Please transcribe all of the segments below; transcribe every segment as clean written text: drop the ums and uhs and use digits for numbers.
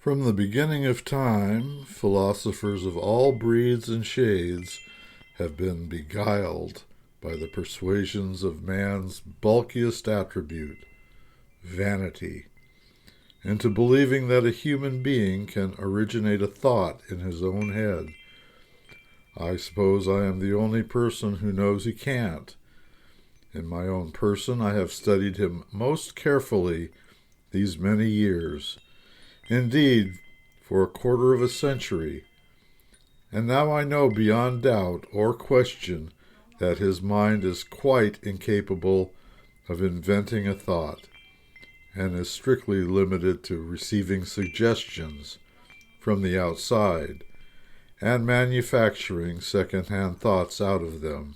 From the beginning of time, philosophers of all breeds and shades have been beguiled by the persuasions of man's bulkiest attribute, vanity, into believing that a human being can originate a thought in his own head. I suppose I am the only person who knows he can't. In my own person, I have studied him most carefully these many years, indeed, for a quarter of a century, and now I know beyond doubt or question that his mind is quite incapable of inventing a thought, and is strictly limited to receiving suggestions from the outside and manufacturing second-hand thoughts out of them.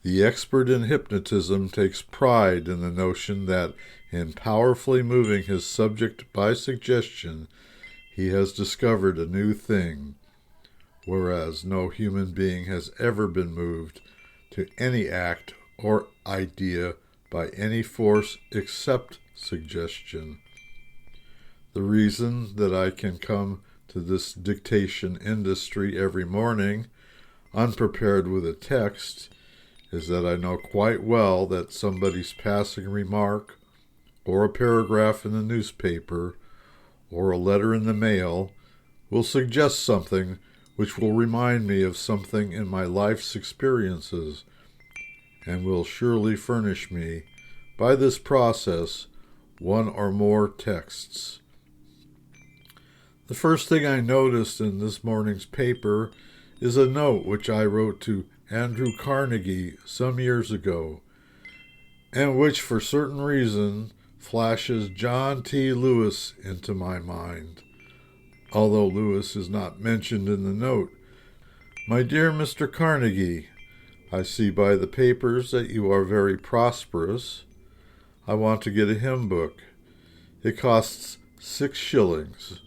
The expert in hypnotism takes pride in the notion that in powerfully moving his subject by suggestion, he has discovered a new thing, whereas no human being has ever been moved to any act or idea by any force except suggestion. The reason that I can come to this dictation industry every morning, unprepared with a text, is that I know quite well that somebody's passing remark, or a paragraph in the newspaper, or a letter in the mail, will suggest something which will remind me of something in my life's experiences, and will surely furnish me, by this process, one or more texts. The first thing I noticed in this morning's paper is a note which I wrote to Andrew Carnegie some years ago, and which for certain reason flashes John T. Lewis into my mind, although Lewis is not mentioned in the note. My dear Mr. Carnegie, I see by the papers that you are very prosperous. I want to get a hymn book. It costs 6 shillings.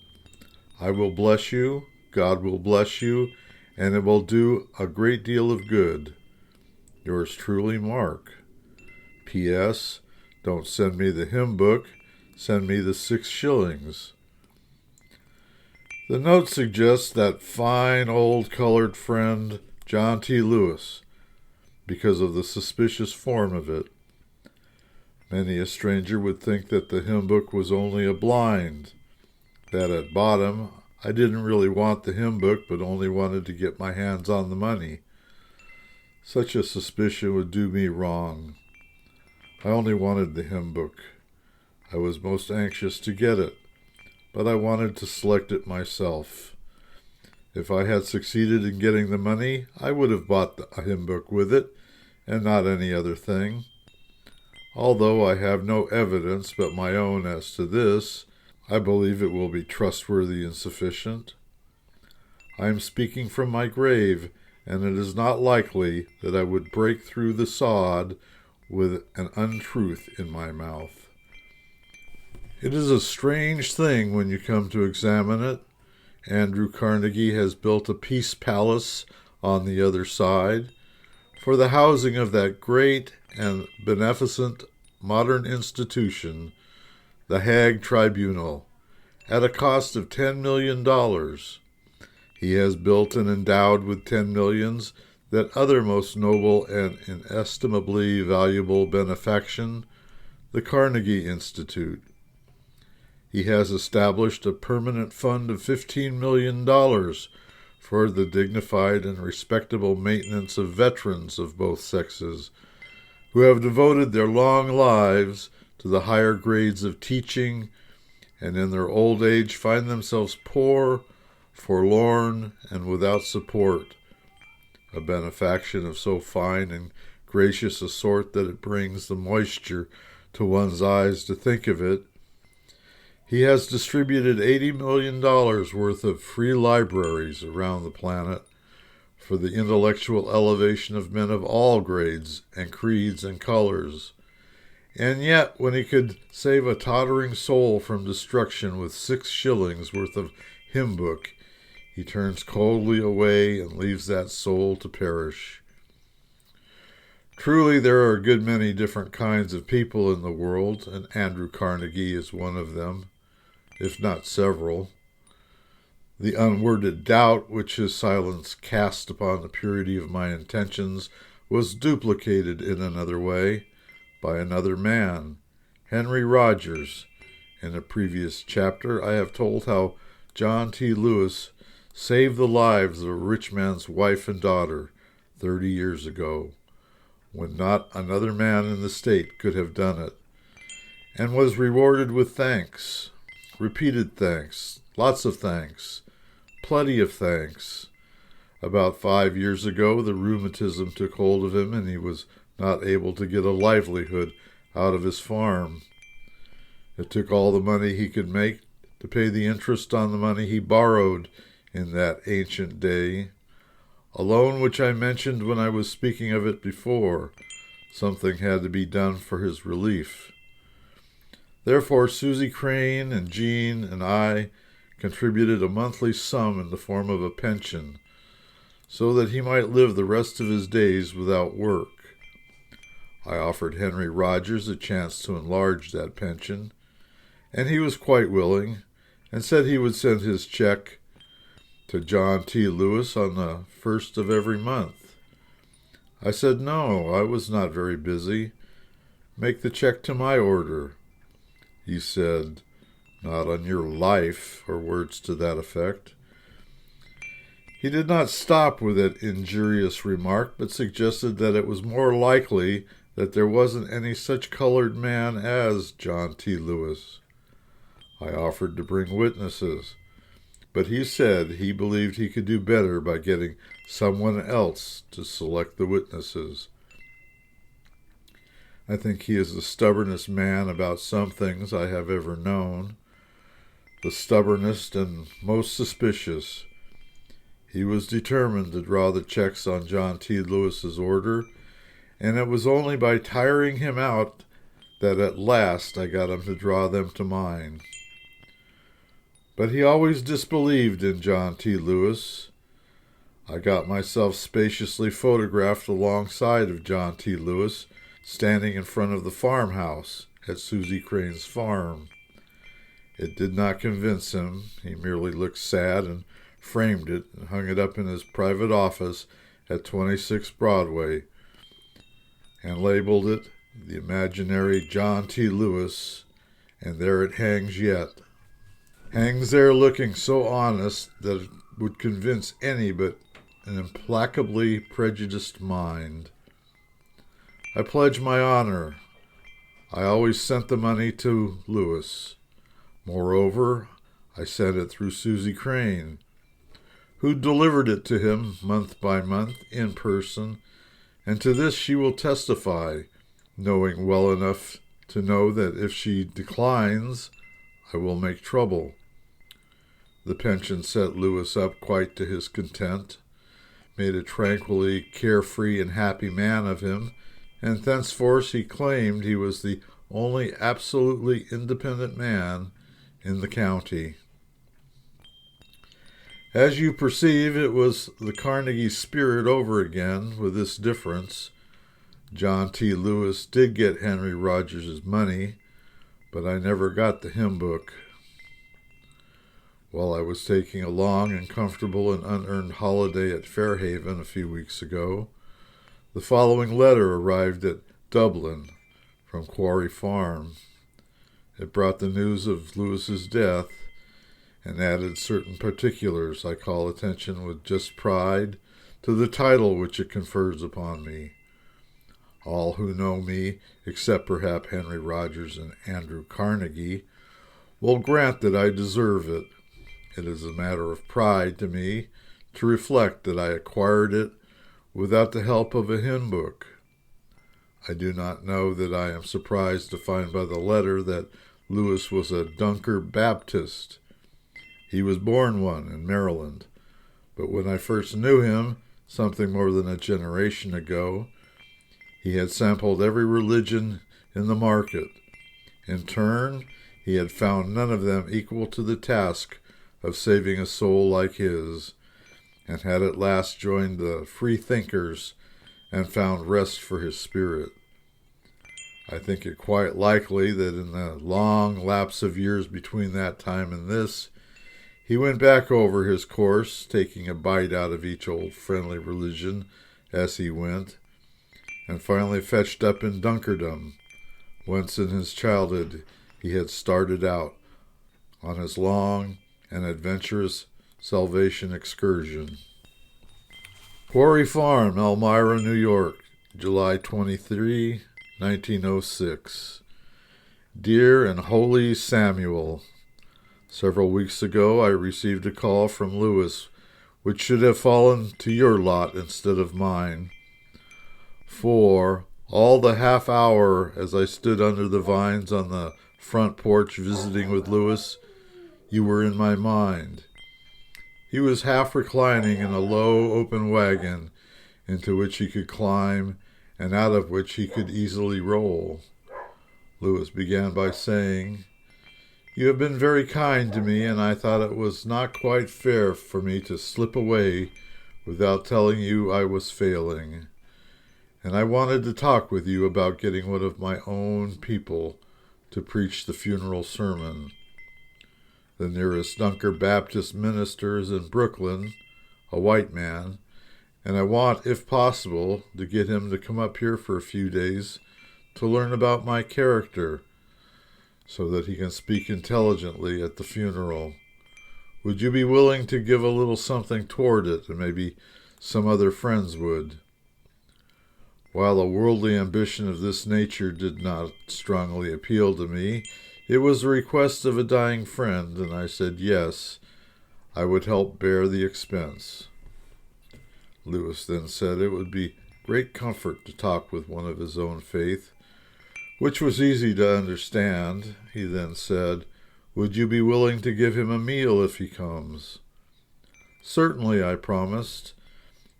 I will bless you, God will bless you, and it will do a great deal of good. Yours truly, Mark. P.S. Don't send me the hymn book, send me the 6 shillings. The note suggests that fine old colored friend, John T. Lewis, because of the suspicious form of it. Many a stranger would think that the hymn book was only a blind, that at bottom I didn't really want the hymn book, but only wanted to get my hands on the money. Such a suspicion would do me wrong. I only wanted the hymn book. I was most anxious to get it, but I wanted to select it myself. If I had succeeded in getting the money, I would have bought a hymn book with it, and not any other thing. Although I have no evidence but my own as to this, I believe it will be trustworthy and sufficient. I am speaking from my grave, and it is not likely that I would break through the sod with an untruth in my mouth. It is a strange thing when you come to examine it. Andrew Carnegie has built a peace palace on the other side for the housing of that great and beneficent modern institution, the Hague Tribunal, at a cost of $10 million. He has built and endowed with 10 millions that other most noble and inestimably valuable benefaction, the Carnegie Institute. He has established a permanent fund of $15 million for the dignified and respectable maintenance of veterans of both sexes, who have devoted their long lives to the higher grades of teaching, and in their old age find themselves poor, forlorn, and without support, a benefaction of so fine and gracious a sort that it brings the moisture to one's eyes to think of it. He has distributed $80 million worth of free libraries around the planet for the intellectual elevation of men of all grades and creeds and colors. And yet, when he could save a tottering soul from destruction with 6 shillings worth of hymn book, he turns coldly away and leaves that soul to perish. Truly, there are a good many different kinds of people in the world, and Andrew Carnegie is one of them. if not several. The unworded doubt which his silence cast upon the purity of my intentions was duplicated in another way by another man, Henry Rogers. In a previous chapter, I have told how John T. Lewis saved the lives of a rich man's wife and daughter 30 years ago, when not another man in the state could have done it, and was rewarded with thanks, repeated thanks, lots of thanks, plenty of thanks. About 5 years ago, the rheumatism took hold of him, and he was not able to get a livelihood out of his farm. It took all the money he could make to pay the interest on the money he borrowed in that ancient day, a loan which I mentioned when I was speaking of it before. Something had to be done for his relief. Therefore, Susie Crane and Jean and I contributed a monthly sum in the form of a pension, so that he might live the rest of his days without work. I offered Henry Rogers a chance to enlarge that pension, and he was quite willing, and said he would send his check to John T. Lewis on the 1st of every month. I said no, I was not very busy. Make the check to my order. He said, "Not on your life," or words to that effect. He did not stop with that injurious remark, but suggested that it was more likely that there wasn't any such colored man as John T. Lewis. I offered to bring witnesses, but he said he believed he could do better by getting someone else to select the witnesses. I think he is the stubbornest man about some things I have ever known, the stubbornest and most suspicious. He was determined to draw the checks on John T. Lewis's order, and it was only by tiring him out that at last I got him to draw them to mine. But he always disbelieved in John T. Lewis. I got myself spaciously photographed alongside of John T. Lewis, standing in front of the farmhouse at Susie Crane's farm. It did not convince him. He merely looked sad and framed it and hung it up in his private office at 26 Broadway and labeled it the imaginary John T. Lewis, and there it hangs yet. Hangs there looking so honest that it would convince any but an implacably prejudiced mind. I pledge my honor. I always sent the money to Lewis. Moreover, I sent it through Susie Crane, who delivered it to him month by month in person, and to this she will testify, knowing well enough to know that if she declines, I will make trouble. The pension set Lewis up quite to his content, made a tranquilly carefree and happy man of him, and thenceforth he claimed he was the only absolutely independent man in the county. As you perceive, it was the Carnegie spirit over again, with this difference. John T. Lewis did get Henry Rogers' money, but I never got the hymn book. While I was taking a long and comfortable and unearned holiday at Fairhaven a few weeks ago, the following letter arrived at Dublin from Quarry Farm. It brought the news of Lewis's death and added certain particulars. I call attention with just pride to the title which it confers upon me. All who know me, except perhaps Henry Rogers and Andrew Carnegie, will grant that I deserve it. It is a matter of pride to me to reflect that I acquired it without the help of a hymn book. I do not know that I am surprised to find by the letter that Lewis was a Dunker Baptist. He was born one in Maryland, but when I first knew him, something more than a generation ago, he had sampled every religion in the market. In turn, he had found none of them equal to the task of saving a soul like his, and had at last joined the free thinkers and found rest for his spirit. I think it quite likely that in the long lapse of years between that time and this, he went back over his course, taking a bite out of each old friendly religion as he went, and finally fetched up in Dunkerdom, whence in his childhood he had started out on his long and adventurous salvation excursion. Quarry Farm, Elmira, New York, July 23, 1906. Dear and Holy Samuel, several weeks ago I received a call from Lewis, which should have fallen to your lot instead of mine. For all the half hour as I stood under the vines on the front porch visiting with Lewis, you were in my mind. He was half reclining in a low open wagon into which he could climb and out of which he could easily roll. Lewis began by saying, "You have been very kind to me, and I thought it was not quite fair for me to slip away without telling you I was failing. And I wanted to talk with you about getting one of my own people to preach the funeral sermon. The nearest Dunker Baptist minister is in Brooklyn, a white man, and I want, if possible, to get him to come up here for a few days to learn about my character, so that he can speak intelligently at the funeral. Would you be willing to give a little something toward it, and maybe some other friends would?" While a worldly ambition of this nature did not strongly appeal to me, it was the request of a dying friend, and I said yes, I would help bear the expense. Lewis then said it would be great comfort to talk with one of his own faith, which was easy to understand. He then said, "Would you be willing to give him a meal if he comes?" "Certainly," I promised,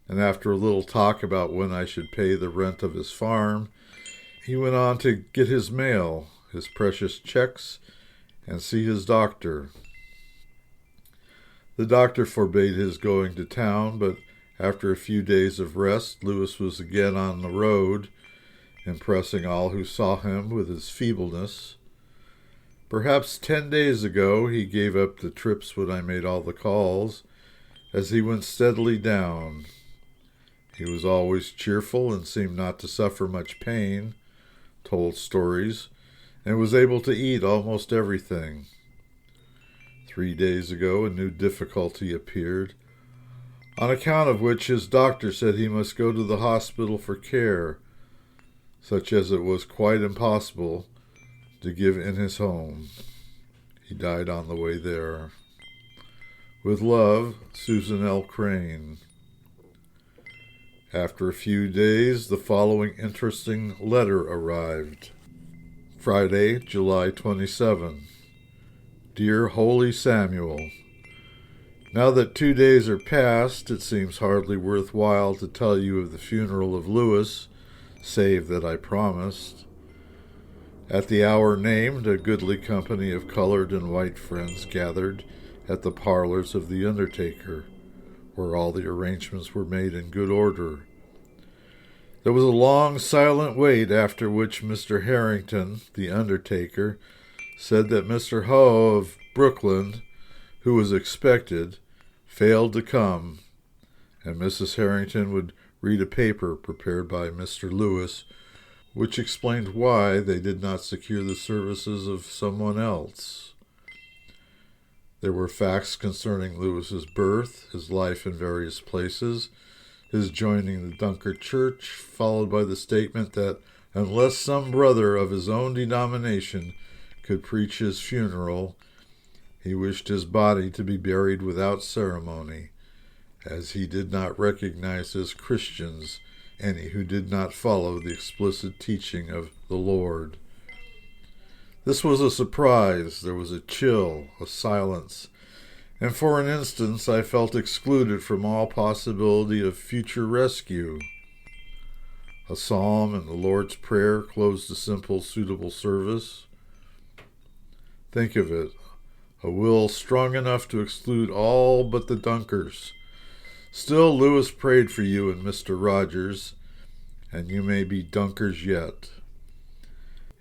and after a little talk about when I should pay the rent of his farm, he went on to get his mail, his precious checks, and see his doctor. The doctor forbade his going to town, but after a few days of rest, Lewis was again on the road, impressing all who saw him with his feebleness. Perhaps 10 days ago he gave up the trips when I made all the calls, as he went steadily down. He was always cheerful and seemed not to suffer much pain, told stories, and was able to eat almost everything. 3 days ago a new difficulty appeared, on account of which his doctor said he must go to the hospital for care, such as it was quite impossible to give in his home. He died on the way there. With love, Susan L. Crane. After a few days, the following interesting letter arrived. Friday, July 27. Dear Holy Samuel, now that 2 days are past, it seems hardly worthwhile to tell you of the funeral of Lewis, save that I promised. At the hour named, a goodly company of colored and white friends gathered at the parlors of the undertaker, where all the arrangements were made in good order. There was a long, silent wait, after which Mr. Harrington, the undertaker, said that Mr. Hoe of Brooklyn, who was expected, failed to come, and Mrs. Harrington would read a paper prepared by Mr. Lewis, which explained why they did not secure the services of someone else. There were facts concerning Lewis's birth, his life in various places, his joining the Dunker Church, followed by the statement that unless some brother of his own denomination could preach his funeral, he wished his body to be buried without ceremony, as he did not recognize as Christians any who did not follow the explicit teaching of the Lord. This was a surprise. There was a chill, a silence, and for an instant I felt excluded from all possibility of future rescue. A psalm and the Lord's Prayer closed the simple, suitable service. Think of it, a will strong enough to exclude all but the Dunkers. Still, Lewis prayed for you and Mr. Rogers, and you may be Dunkers yet.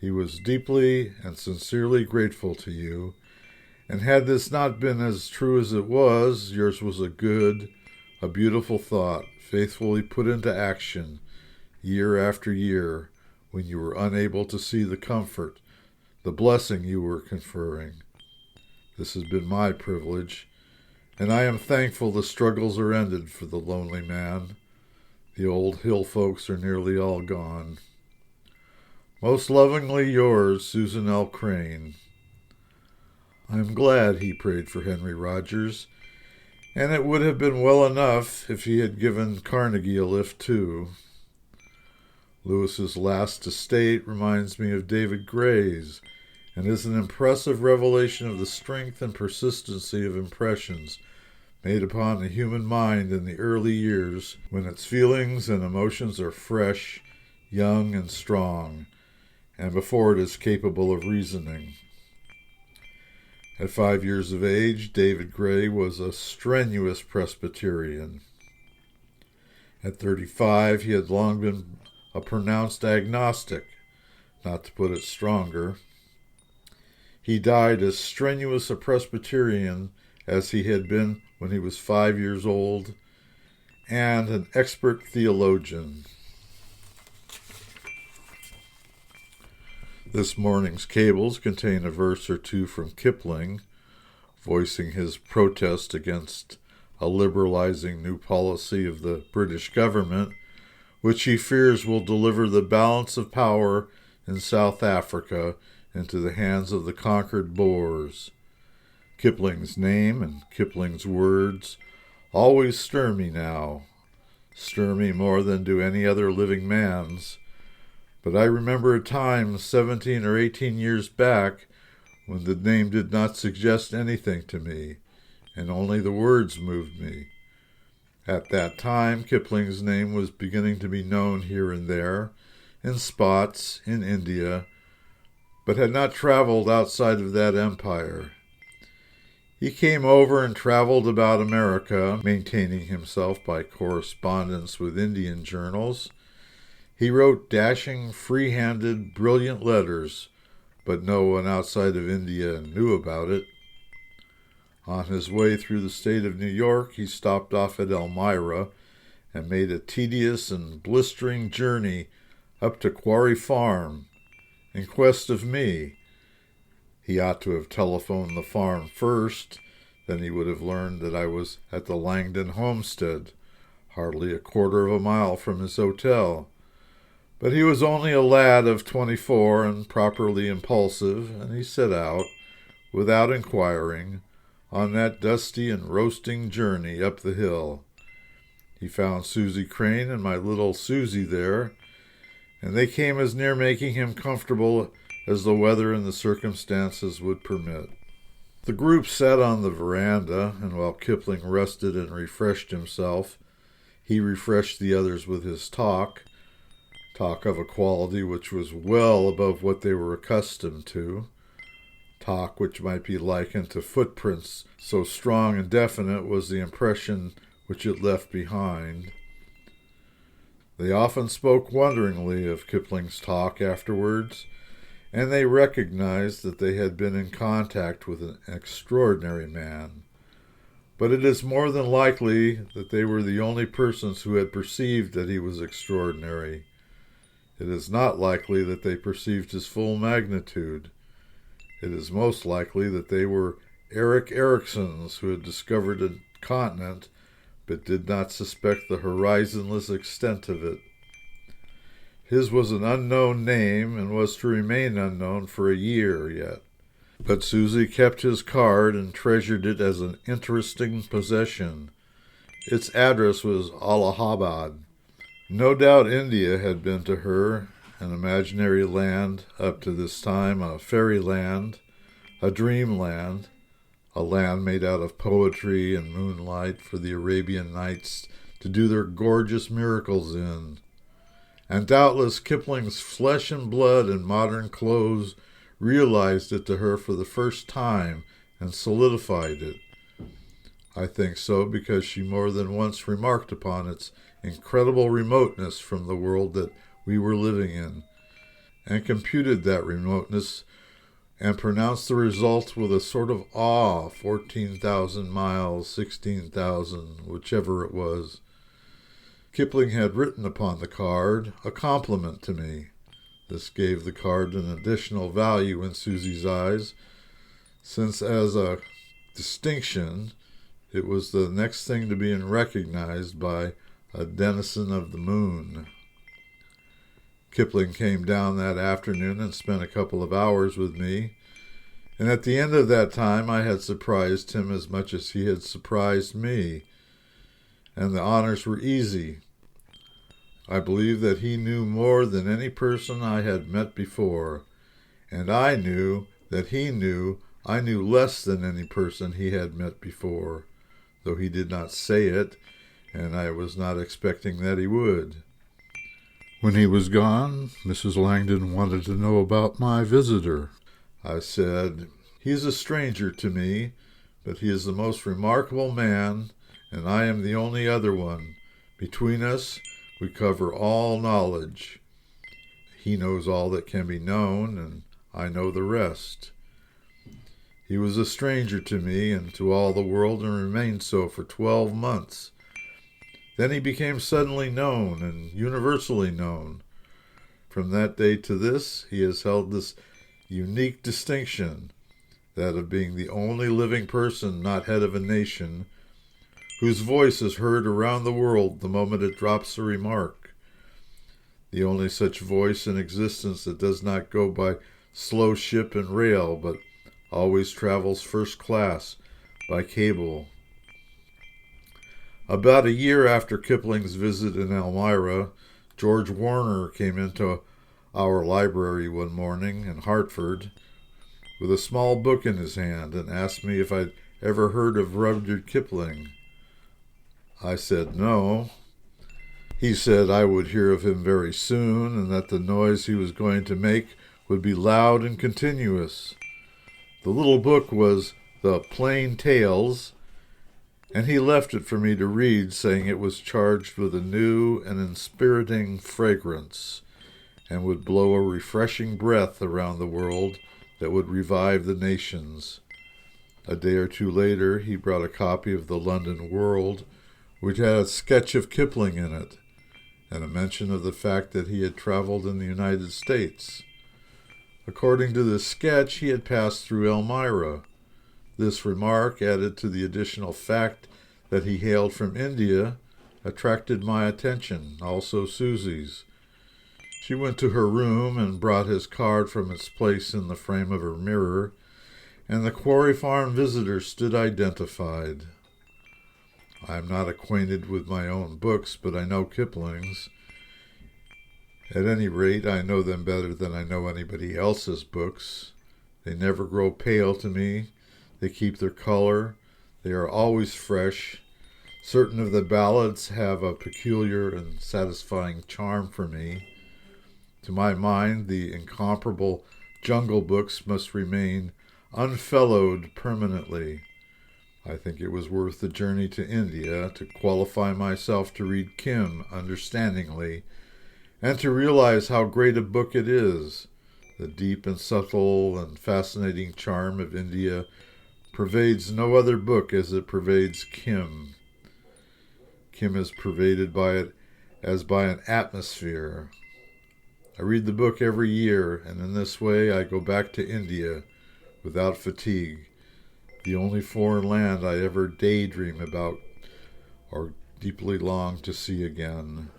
He was deeply and sincerely grateful to you, and had this not been as true as it was, yours was a beautiful thought, faithfully put into action year after year, when you were unable to see the comfort, the blessing you were conferring. This has been my privilege, and I am thankful the struggles are ended for the lonely man. The old hill folks are nearly all gone. Most lovingly yours, Susan L. Crane. I am glad he prayed for Henry Rogers, and it would have been well enough if he had given Carnegie a lift too. Lewis's last estate reminds me of David Gray's, and is an impressive revelation of the strength and persistency of impressions made upon the human mind in the early years when its feelings and emotions are fresh, young, and strong, and before it is capable of reasoning. At 5 years of age, David Gray was a strenuous Presbyterian. At 35, he had long been a pronounced agnostic, not to put it stronger. He died as strenuous a Presbyterian as he had been when he was 5 years old, and an expert theologian. This morning's cables contain a verse or two from Kipling, voicing his protest against a liberalizing new policy of the British government, which he fears will deliver the balance of power in South Africa into the hands of the conquered Boers. Kipling's name and Kipling's words always stir me now, stir me more than do any other living man's. But I remember a time 17 or 18 years back when the name did not suggest anything to me, and only the words moved me. At that time, Kipling's name was beginning to be known here and there, in spots, in India, but had not traveled outside of that empire. He came over and traveled about America, maintaining himself by correspondence with Indian journals. He wrote dashing, free-handed, brilliant letters, but no one outside of India knew about it. On his way through the state of New York, he stopped off at Elmira and made a tedious and blistering journey up to Quarry Farm in quest of me. He ought to have telephoned the farm first, then he would have learned that I was at the Langdon homestead, hardly a quarter of a mile from his hotel. But he was only a lad of 24 and properly impulsive, and he set out, without inquiring, on that dusty and roasting journey up the hill. He found Susie Crane and my little Susie there, and they came as near making him comfortable as the weather and the circumstances would permit. The group sat on the veranda, and while Kipling rested and refreshed himself, he refreshed the others with his talk of a quality which was well above what they were accustomed to, talk which might be likened to footprints, so strong and definite was the impression which it left behind. They often spoke wonderingly of Kipling's talk afterwards, and they recognized that they had been in contact with an extraordinary man. But it is more than likely that they were the only persons who had perceived that he was extraordinary. It is not likely that they perceived his full magnitude. It is most likely that they were Erik Eriksons who had discovered a continent but did not suspect the horizonless extent of it. His was an unknown name and was to remain unknown for a year yet. But Susie kept his card and treasured it as an interesting possession. Its address was Allahabad. No doubt India had been to her an imaginary land, up to this time a fairyland, a dreamland, a land made out of poetry and moonlight for the Arabian Nights to do their gorgeous miracles in. And doubtless Kipling's flesh and blood and modern clothes realized it to her for the first time and solidified it. I think so because she more than once remarked upon its incredible remoteness from the world that we were living in, and computed that remoteness and pronounced the result with a sort of awe, 14,000 miles, 16,000, whichever it was. Kipling had written upon the card a compliment to me. This gave the card an additional value in Susie's eyes, since as a distinction it was the next thing to being recognized by a denizen of the moon. Kipling came down that afternoon and spent a couple of hours with me, and at the end of that time I had surprised him as much as he had surprised me, and the honors were easy. I believe that he knew more than any person I had met before, and I knew that he knew I knew less than any person he had met before, though he did not say it, and I was not expecting that he would. When he was gone, Mrs. Langdon wanted to know about my visitor. I said, "He is a stranger to me, but he is the most remarkable man, and I am the only other one. Between us, we cover all knowledge. He knows all that can be known, and I know the rest. He was a stranger to me and to all the world, and remained so for 12 months. Then he became suddenly known and universally known. From that day to this, he has held this unique distinction, that of being the only living person, not head of a nation, whose voice is heard around the world the moment it drops a remark. The only such voice in existence that does not go by slow ship and rail, but always travels first class by cable." About a year after Kipling's visit in Elmira, George Warner came into our library one morning in Hartford with a small book in his hand and asked me if I'd ever heard of Rudyard Kipling. I said no. He said I would hear of him very soon, and that the noise he was going to make would be loud and continuous. The little book was The Plain Tales, and he left it for me to read, saying it was charged with a new and inspiriting fragrance, and would blow a refreshing breath around the world that would revive the nations. A day or two later, he brought a copy of the London World, which had a sketch of Kipling in it, and a mention of the fact that he had traveled in the United States. According to this sketch, he had passed through Elmira. This remark, added to the additional fact that he hailed from India, attracted my attention, also Susie's. She went to her room and brought his card from its place in the frame of her mirror, and the Quarry Farm visitor stood identified. I am not acquainted with my own books, but I know Kipling's. At any rate, I know them better than I know anybody else's books. They never grow pale to me. They keep their color. They are always fresh. Certain of the ballads have a peculiar and satisfying charm for me. To my mind, the incomparable Jungle Books must remain unfellowed permanently. I think it was worth the journey to India to qualify myself to read Kim understandingly, and to realize how great a book it is. The deep and subtle and fascinating charm of India pervades no other book as it pervades Kim. Kim is pervaded by it as by an atmosphere. I read the book every year, and in this way I go back to India without fatigue, the only foreign land I ever daydream about or deeply long to see again.